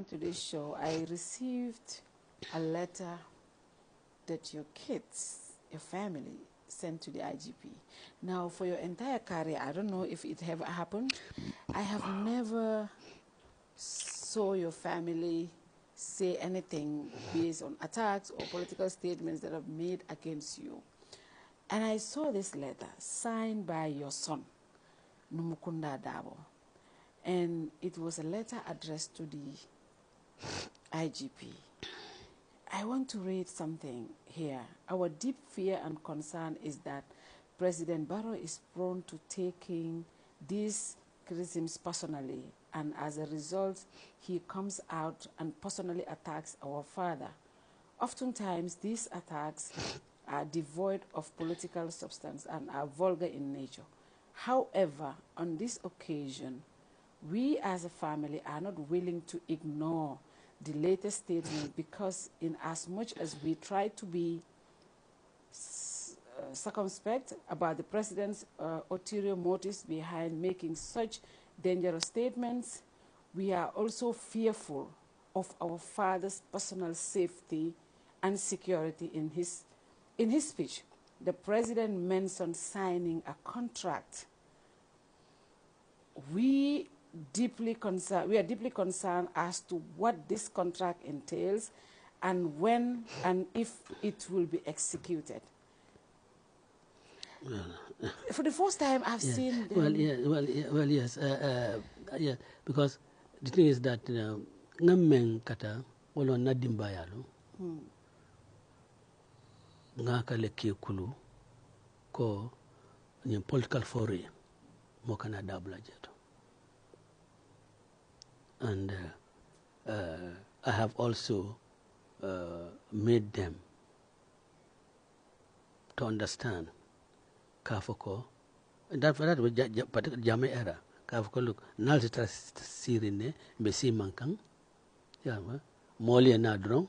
to this show, I received a letter that your kids, your family, sent to the IGP. Now, for your entire career, I don't know if it ever happened. I have never saw your family say anything based on attacks or political statements that are made against you. And I saw this letter signed by your son, Numukunda Darboe. And it was a letter addressed to the IGP. I want to read something here. Our deep fear and concern is that President Barrow is prone to taking these criticisms personally, and as a result, he comes out and personally attacks our father. Oftentimes, these attacks are devoid of political substance and are vulgar in nature. However, on this occasion, we as a family are not willing to ignore the latest statement, because in as much as we try to be circumspect about the president's ulterior motives behind making such dangerous statements, we are also fearful of our father's personal safety and security. In his speech, the president mentioned signing a contract. We are deeply concerned as to what this contract entails and when and if it will be executed. For the first time, I've seen them. Yes. Yeah, because the thing is that ngamen kata wala na dimbayalo ngaka leki kulu ko ni political foray mo kana dabla jeto. And I have also made them to understand Kafoko, and that for that was particular Jame era. Kafoko look, Nalsita Sirine, Besi Mankang, Yama, Moli and Nadron,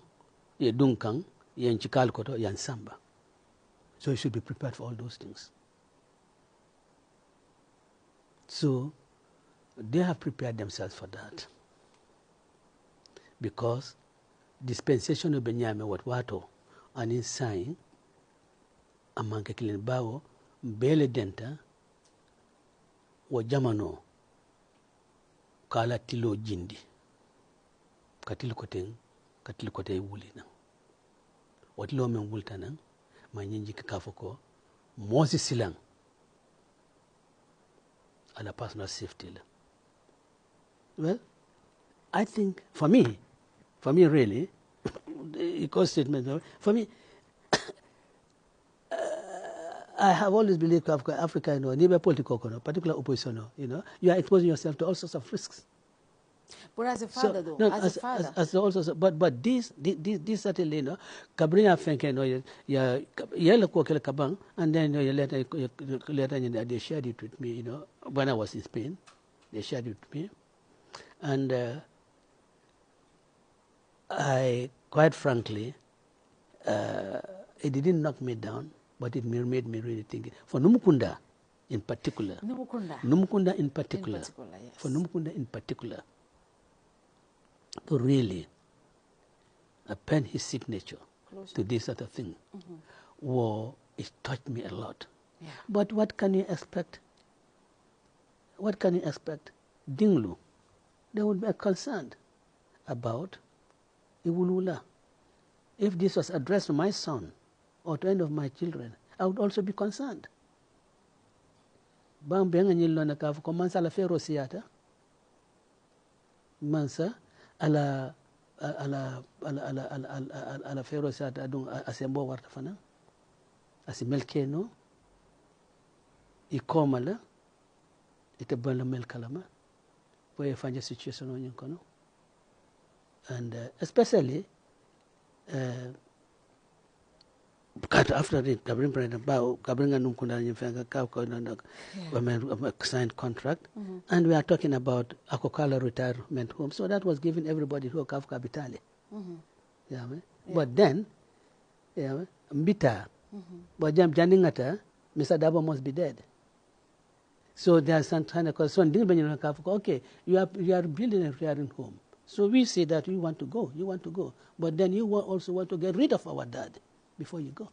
Ye Dunkang, Yan Chikalkoto, Yan Samba. So you should be prepared for all those things. So they have prepared themselves for that. Because dispensation of Benyame Watwato and in sign among Kilin Bao, Bele Denta, wa Jamano, Kala Tilo Jindi, Katilkoting, Katilkote Wulina. What Lomen Wultana, Manyinji Kafoko, Moses Silang, and a personal safety. Well, I think for me really, eco statement, for me, I have always believed Africa, you know, neither political, particular opposition, you know, you are exposing yourself to all sorts of risks. But as a father, though, no, as a father. As also, but this certainly, you know, Cabrina Fenke, you know, yellow cockle cabang, and then you later they shared it with me, you know, when I was in Spain, they shared it with me. And I, quite frankly, it didn't knock me down, but it made me really think. For Numukunda in particular. Numukunda in particular. Yes. For Numukunda in particular. To really append his signature to this sort of thing. It touched me a lot. Yeah. But what can you expect? What can you expect? Dinglu, they would be concerned about Iwulula. If this was addressed to my son or to any of my children, I would also be concerned. Bang benga nyilo na kafu ko mansa la fero siata. Mansa ala fero siata adung asembo warta fana. Asimelkeno ikomala ite bonla melkalama. Boye fanya situation on yonkono. And especially after the Cabrin President Bao, Cabringa Numkunda signed contract, and we are talking about Akokala retirement home. So that was giving everybody who have Kapitali. But then, Mbita, but Jam Janingata, Mr. Darboe must be dead. So there's some kind of concern. Okay, you are building a retiring home. So we say that you want to go, but then you also want to get rid of our dad before you go.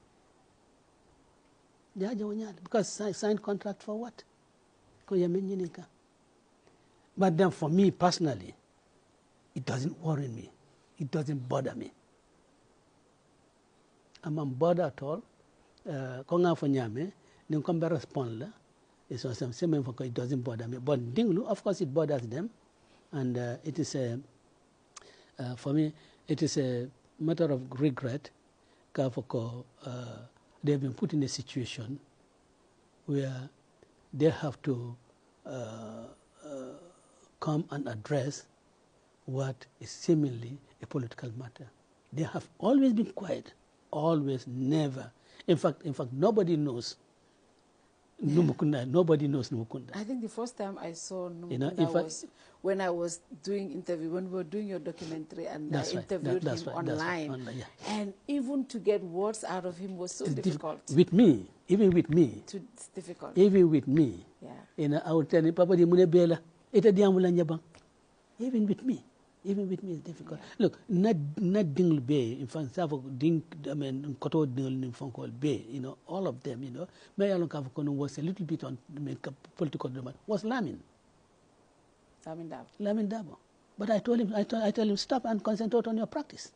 Because sign contract for what? But then for me personally, it doesn't worry me. It doesn't bother me. I'm not bothered at all. Konga fanyame, ninkombe respond la. It's also same for it doesn't bother me. But Dinglu, of course, it bothers them, and it is for me, it is a matter of regret. They've been put in a situation where they have to come and address what is seemingly a political matter. They have always been quiet, always, never. In fact, nobody knows Numukunda. Nobody knows Numukunda. I think the first time I saw Numukunda was when I was doing interview, when we were doing your documentary, and I interviewed him online. And even to get words out of him was so difficult. With me, even with me. It's difficult. Even with me. Yeah. I would tell him, Papa di mune bela, ita diamula nyabang. Even with me. Even with me it's difficult. Yeah. Look, not Dingle Bay, in fact, Koto Dingle Bay, all of them, Mayor Kavakono was a little bit on political demand, was Lamin Darboe. But I told him, I tell him, stop and concentrate on your practice.